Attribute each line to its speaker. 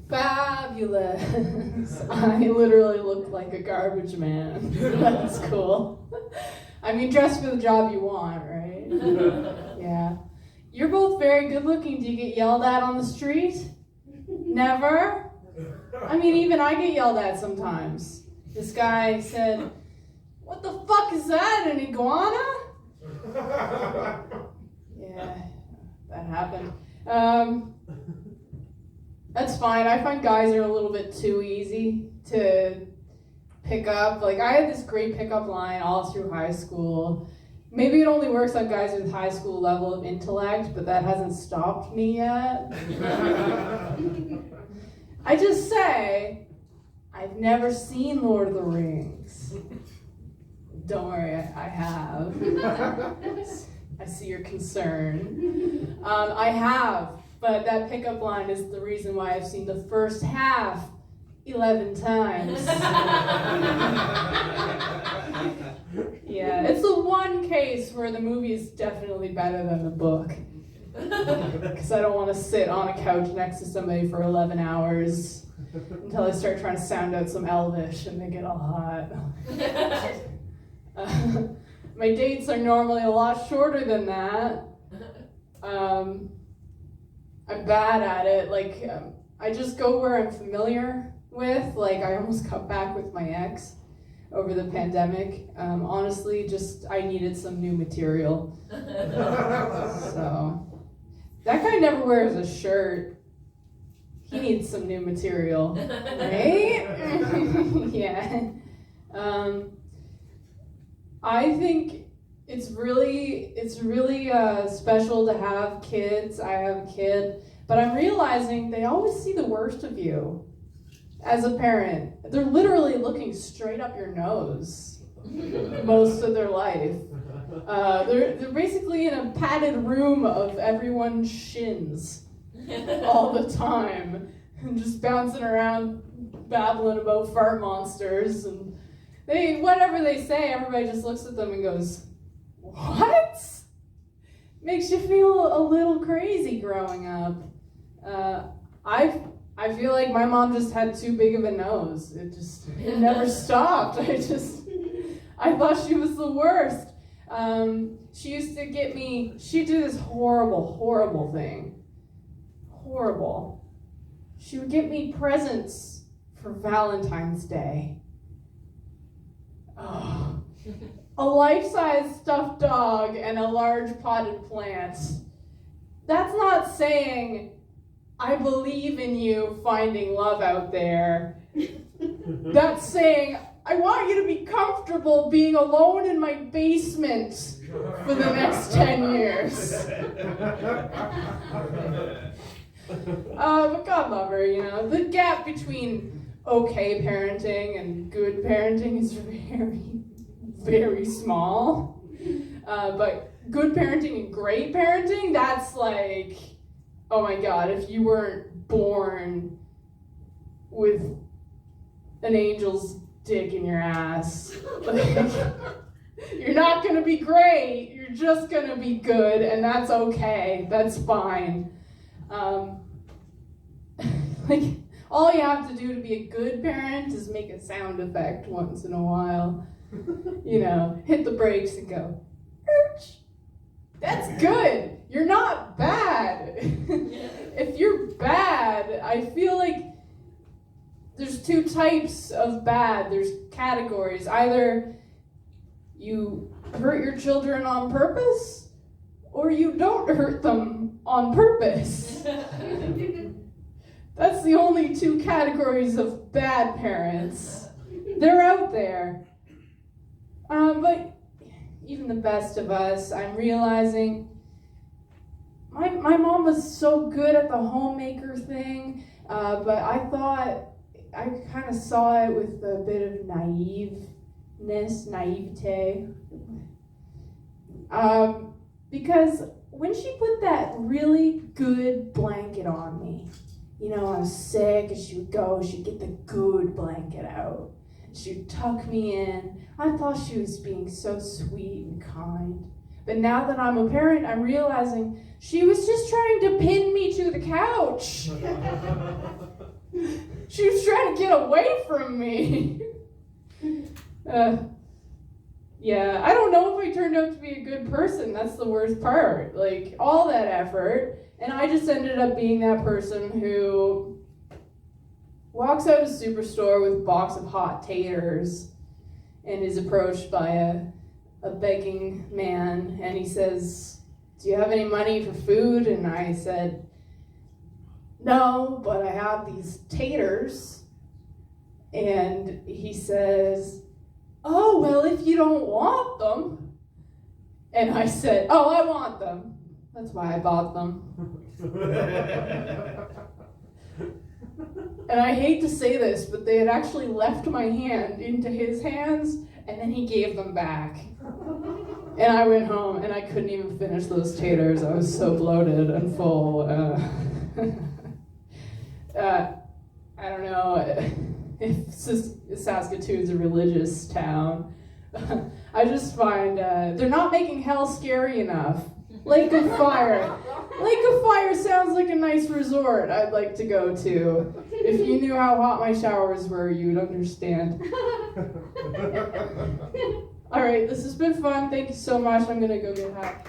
Speaker 1: Fabulous. I literally look like a garbage man. That's cool. I mean, dress for the job you want, right? Yeah. You're both very good looking. Do you get yelled at on the street? Never? I mean, even I get yelled at sometimes. This guy said, "What the fuck is that, an iguana?" Yeah, that happened. That's fine. I find guys are a little bit too easy to pick up. Like, I had this great pickup line all through high school. Maybe it only works on guys with high school level of intellect, but that hasn't stopped me yet. I just say, I've never seen Lord of the Rings. Don't worry, I have. I see your concern. I have, but that pickup line is the reason why I've seen the first half 11 times. Yeah, it's the one case where the movie is definitely better than the book. Because I don't want to sit on a couch next to somebody for 11 hours until I start trying to sound out some Elvish and they get all hot. My dates are normally a lot shorter than that. I'm bad at it. Like, I just go where I'm familiar with. Like, I almost cut back with my ex over the pandemic. Honestly, just I needed some new material. So, that guy never wears a shirt. He needs some new material, right? Yeah. I think it's really special to have kids. I have a kid, but I'm realizing they always see the worst of you as a parent. They're literally looking straight up your nose most of their life. They're basically in a padded room of everyone's shins all the time, and just bouncing around, babbling about fart monsters, and whatever they say, everybody just looks at them and goes, "What?" Makes you feel a little crazy growing up. I feel like my mom just had too big of a nose. It never stopped. I thought she was the worst. She used to get me, she'd do this horrible thing. Horrible. She would get me presents for Valentine's Day. Oh. A life-size stuffed dog and a large potted plant. That's not saying, "I believe in you finding love out there." That's saying, "I want you to be comfortable being alone in my basement for the next 10 years. But God love her, you know. The gap between okay parenting and good parenting is very small. But good parenting and great parenting, that's like, oh my God, if you weren't born with an angel's dick in your ass, like, you're not gonna be great, you're just gonna be good, and that's okay, that's fine. Like, all you have to do to be a good parent is make a sound effect once in a while. You know, hit the brakes and go, "Erch." That's good. You're not bad. If you're bad, I feel like there's two types of bad. There's categories. Either you hurt your children on purpose, or you don't hurt them on purpose. That's the only two categories of bad parents. They're out there. But even the best of us, I'm realizing my mom was so good at the homemaker thing, but I thought I kind of saw it with a bit of naivete. Because when she put that really good blanket on me, you know, I was sick, and she'd get the good blanket out. She'd tuck me in. I thought she was being so sweet and kind. But now that I'm a parent, I'm realizing she was just trying to pin me to the couch. She was trying to get away from me. Yeah, I don't know if I turned out to be a good person. That's the worst part. Like, all that effort, and I just ended up being that person who walks out of Superstore with a box of hot taters and is approached by a begging man, and he says, "Do you have any money for food?" And I said, "No, but I have these taters." And he says, "Oh, well, if you don't want them." And I said, "Oh, I want them. That's why I bought them." And I hate to say this, but they had actually left my hand into his hands, and then he gave them back. And I went home, and I couldn't even finish those taters. I was so bloated and full. I don't know if Saskatoon's a religious town. I just find they're not making hell scary enough. Lake of Fire. Lake of Fire sounds like a nice resort I'd like to go to. If you knew how hot my showers were, you'd understand. All right, this has been fun. Thank you so much. I'm going to go get hot.